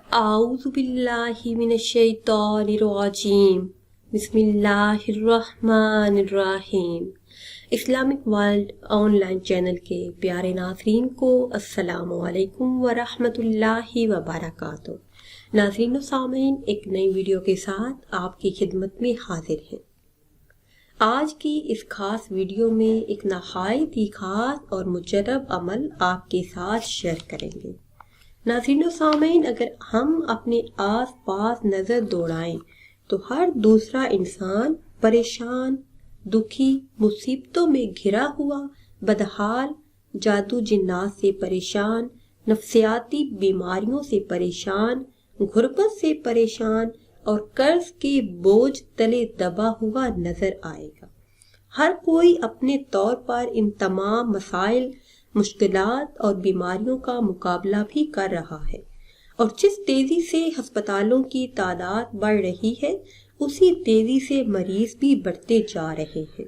اعوذ باللہ من الشیطان الرجیم بسم اللہ الرحمن الرحیم۔ Islamic world on line channel کے پیارے ناظرین کو السلام علیکم ورحمۃ اللہ وبرکاتہ۔ ناظرین و سامعین، ایک نئی ویڈیو کے ساتھ آپ کی خدمت میں حاضر ہیں۔ آج کی اس خاص ویڈیو میں ایک نہایت ہی خاص اور مجرب عمل آپ کے ساتھ شیئر کریں گے۔ ناظرین و سامعین، اگر ہم اپنے آس پاس نظر دوڑائیں تو ہر دوسرا انسان پریشان، دکھی، مصیبتوں میں گھرا ہوا، بدحال، جادو جنات سے پریشان، نفسیاتی بیماریوں سے پریشان، غربت سے پریشان اور قرض کے بوجھ تلے دبا ہوا نظر آئے گا۔ ہر کوئی اپنے طور پر ان تمام مسائل، مشکلات اور بیماریوں کا مقابلہ بھی کر رہا ہے، اور جس تیزی سے ہسپتالوں کی تعداد بڑھ رہی ہے اسی تیزی سے مریض بھی بڑھتے جا رہے ہیں۔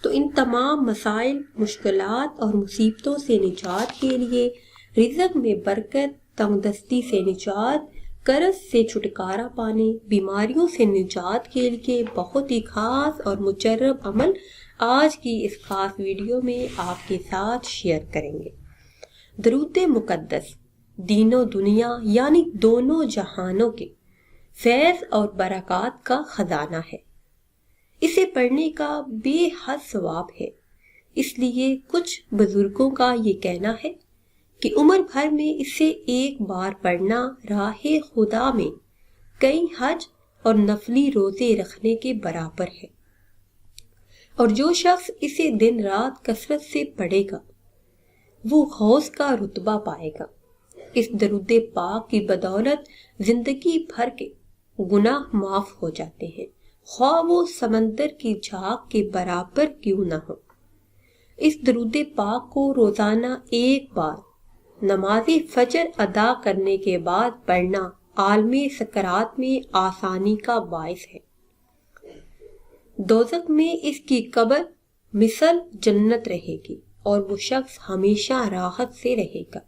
تو ان تمام مسائل، مشکلات اور مصیبتوں سے نجات کے لیے، رزق میں برکت، تنگ دستی سے نجات، قرض سے چھٹکارا پانے، بیماریوں سے نجات کے لیے بہت ہی خاص اور مجرب عمل آج کی اس خاص ویڈیو میں آپ کے ساتھ شیئر کریں گے۔ درود مقدس دین و دنیا یعنی دونوں جہانوں کے فیض اور برکات کا خزانہ ہے۔ اسے پڑھنے کا بے حد ثواب ہے۔ اس لیے کچھ بزرگوں کا یہ کہنا ہے کہ عمر بھر میں اسے ایک بار پڑھنا راہ خدا میں کئی حج اور نفلی روزے رکھنے کے برابر ہے، اور جو شخص اسے دن رات کثرت سے پڑھے گا وہ غوث کا رتبہ پائے گا۔ اس درود پاک کی بدولت زندگی بھر کے گناہ معاف ہو جاتے ہیں، خواہ وہ سمندر کی جھاگ کے برابر کیوں نہ ہو۔ اس درود پاک کو روزانہ ایک بار نماز فجر ادا کرنے کے بعد پڑھنا عالم سکرات میں آسانی کا باعث ہے۔ دوزخ میں اس کی قبر مثل جنت رہے گی اور وہ شخص ہمیشہ راحت سے رہے گا۔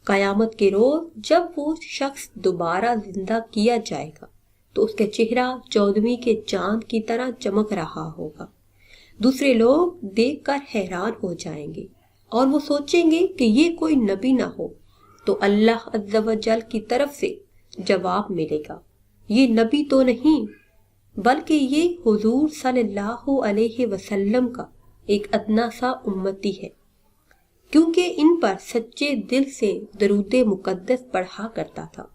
قیامت کے روز جب وہ شخص دوبارہ زندہ کیا جائے گا تو اس کا چہرہ 14ویں کے چاند کی طرح چمک رہا ہوگا۔ دوسرے لوگ دیکھ کر حیران ہو جائیں گے اور وہ سوچیں گے کہ یہ کوئی نبی نہ ہو، تو اللہ عز و جل کی طرف سے جواب ملے گا، یہ نبی تو نہیں بلکہ یہ حضور صلی اللہ علیہ وسلم کا ایک ادنا سا امتی ہے، کیونکہ ان پر سچے دل سے درود مقدس پڑھا کرتا تھا،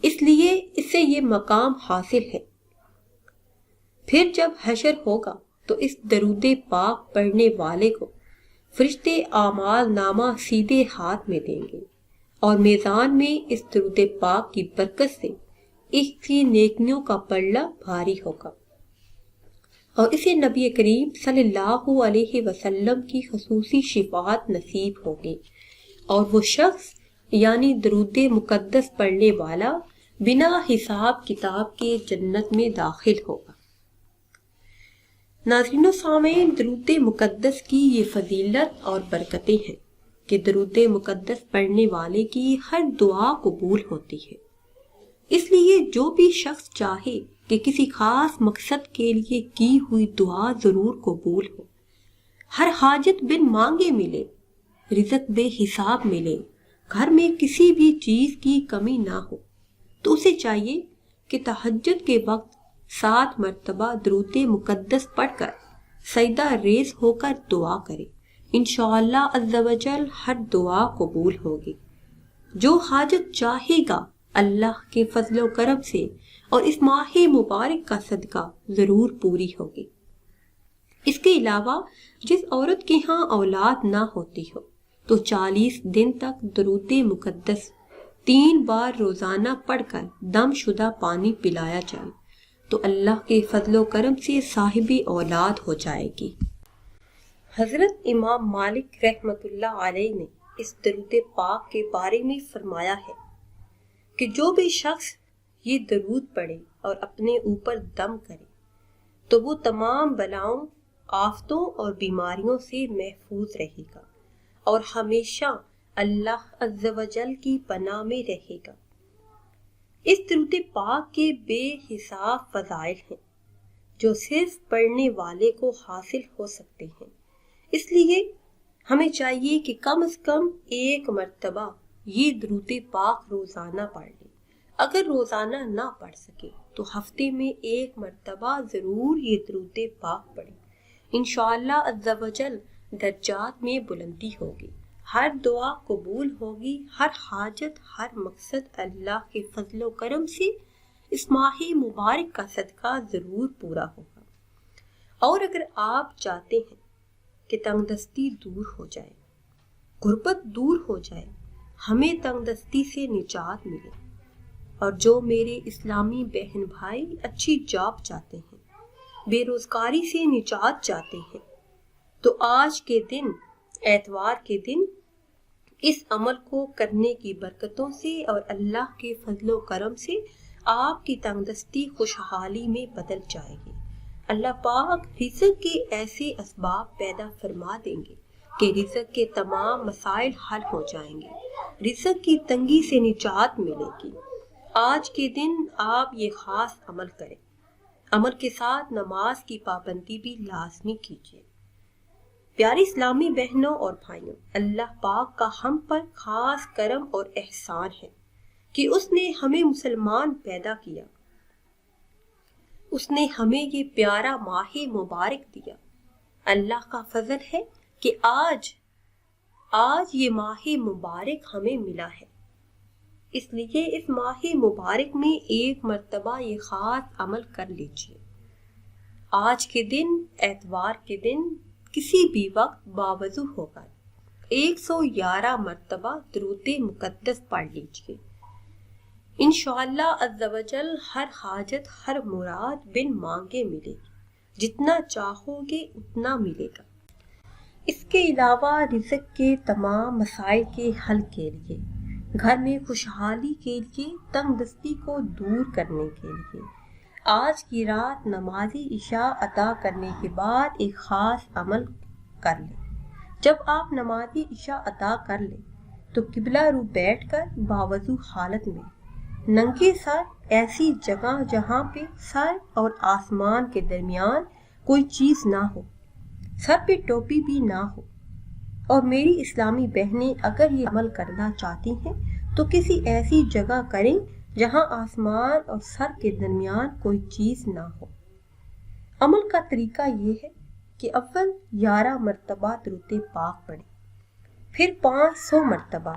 اس لیے اسے یہ مقام حاصل ہے۔ پھر جب حشر ہوگا تو اس درود پاک پڑھنے والے کو فرشتے اعمال نامہ سیدھے ہاتھ میں دیں گے، اور میزان میں اس درود پاک کی برکت سے اس کی نیکیوں کا پلڑا بھاری ہوگا، اور اسے نبی کریم صلی اللہ علیہ وسلم کی خصوصی شفاعت نصیب ہوگی، اور وہ شخص یعنی درود مقدس پڑھنے والا بنا حساب کتاب کے جنت میں داخل ہوگا۔ ناظرین و سامعین، درود مقدس کی یہ فضیلت اور برکتیں ہیں کہ درود مقدس پڑھنے والے کی ہر دعا قبول ہوتی ہے۔ اس لیے جو بھی شخص چاہے کہ کسی خاص مقصد کے لیے کی ہوئی دعا ضرور قبول ہو، ہر حاجت بن مانگے ملے، رزق بے حساب ملے، گھر میں کسی بھی چیز کی کمی نہ ہو، تو اسے چاہیے کہ تہجد کے وقت 7 مرتبہ درود مقدس پڑھ کر سجدہ ریز ہو کر دعا کرے۔ انشاءاللہ عز و جل ہر دعا قبول ہوگی۔ جو حاجت چاہے گا اللہ کے فضل و کرم سے اور اس ماہ مبارک کا صدقہ ضرور پوری ہوگی۔ اس کے علاوہ جس عورت کے ہاں اولاد نہ ہوتی ہو تو 40 دن تک درود مقدس 3 بار روزانہ پڑھ کر دم شدہ پانی پلایا جائے تو اللہ کے فضل و کرم سے صاحب اولاد ہو جائے گی۔ حضرت امام مالک رحمۃ اللہ علیہ نے اس درود پاک کے بارے میں فرمایا ہے کہ جو بھی شخص یہ درود پڑھے اور اپنے اوپر دم کرے تو وہ تمام بلاؤں، آفتوں اور بیماریوں سے محفوظ رہے گا اور ہمیشہ اللہ عز و جل کی پناہ میں رہے گا۔ اس درود پاک کے بے حساب فضائل ہیں جو صرف پڑھنے والے کو حاصل ہو سکتے ہیں، اس لیے ہمیں چاہیے کہ کم از کم ایک مرتبہ یہ درود پاک روزانہ پڑھ لیں۔ اگر روزانہ نہ پڑھ سکے تو ہفتے میں ایک مرتبہ ضرور یہ درود پاک پڑھیں۔ انشاءاللہ عز و جل درجات میں بلندی ہوگی، ہر دعا قبول ہوگی، ہر حاجت، ہر مقصد اللہ کے فضل و کرم سے اس ماہ مبارک کا صدقہ ضرور پورا ہوگا۔ اور اگر آپ چاہتے ہیں کہ تنگ دستی دور ہو جائے، غربت دور ہو جائے، ہمیں تنگ دستی سے نجات ملے، اور جو میرے اسلامی بہن بھائی اچھی جاب چاہتے ہیں، بے روزگاری سے نجات چاہتے ہیں، تو آج کے دن، اتوار کے دن، اس عمل کو کرنے کی برکتوں سے اور اللہ کے فضل و کرم سے آپ کی تنگ دستی خوشحالی میں بدل جائے گی۔ اللہ پاک رزق کے ایسے اسباب پیدا فرما دیں گے کہ رزق کے تمام مسائل حل ہو جائیں گے، رزق کی تنگی سے نجات ملے گی۔ آج کے دن آپ یہ خاص عمل کریں، عمل کے ساتھ نماز کی پابندی بھی لازمی کیجیے۔ پیاری اسلامی بہنوں اور بھائیوں، اللہ پاک کا ہم پر خاص کرم اور احسان ہے کہ اس نے ہمیں مسلمان پیدا کیا، اس نے ہمیں یہ پیارا ماہ مبارک دیا۔ اللہ کا فضل ہے کہ آج یہ ماہ مبارک ہمیں ملا ہے، اس لیے اس ماہ مبارک میں ایک مرتبہ یہ خاص عمل کر لیجیے۔ آج کے دن، اتوار کے دن، کسی بھی وقت باوضو ہو کر 111 مرتبہ درود مقدس پڑھ لیجیے۔ انشاءاللہ عز و جل ہر حاجت، ہر مراد بن مانگے ملے گی، جتنا چاہو گے اتنا ملے گا۔ اس کے علاوہ رزق کے تمام مسائل کے حل کے لیے، گھر میں خوشحالی کے لیے، تنگ دستی کو دور کرنے کے لیے، آج کی رات نماز عشاء ادا کرنے کے بعد ایک خاص عمل کر لیں۔ جب آپ نماز عشاء ادا کر لیں تو قبلہ رو بیٹھ کر باوضو حالت میں ننگے سر ایسی جگہ جہاں پہ سر اور آسمان کے درمیان کوئی چیز نہ ہو، سر پہ ٹوپی بھی نہ ہو، اور میری اسلامی بہنیں اگر یہ عمل کرنا چاہتی ہیں تو کسی ایسی جگہ کریں جہاں آسمان اور سر کے درمیان کوئی چیز نہ ہو۔ عمل کا طریقہ یہ ہے کہ اول 11 مرتبہ درود پاک پڑھیں، پھر 500 مرتبہ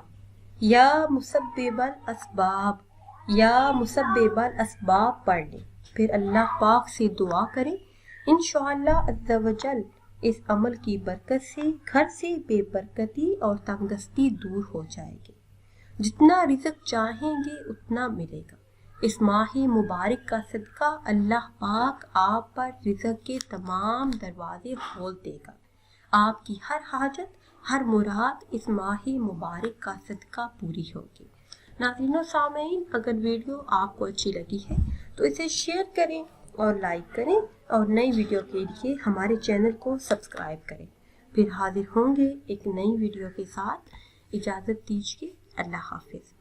یا مسبب الاسباب پڑھ لیں، پھر اللہ پاک سے دعا کریں۔ انشاءاللہ عز و جل اس عمل کی برکت سے گھر سے بے برکتی اور تنگ دستی دور ہو جائے گی، جتنا رزق چاہیں گے اتنا ملے گا۔ اس ماہ مبارک کا صدقہ اللہ پاک آپ پر رزق کے تمام دروازے کھول دے گا، آپ کی ہر حاجت، ہر مراد اس ماہ مبارک کا صدقہ پوری ہوگی۔ ناظرین و سامعین، اگر ویڈیو آپ کو اچھی لگی ہے تو اسے شیئر کریں اور لائک کریں، اور نئی ویڈیو کے لیے ہمارے چینل کو سبسکرائب کریں۔ پھر حاضر ہوں گے ایک نئی ویڈیو کے ساتھ، اجازت دیجیے، اللہ حافظ۔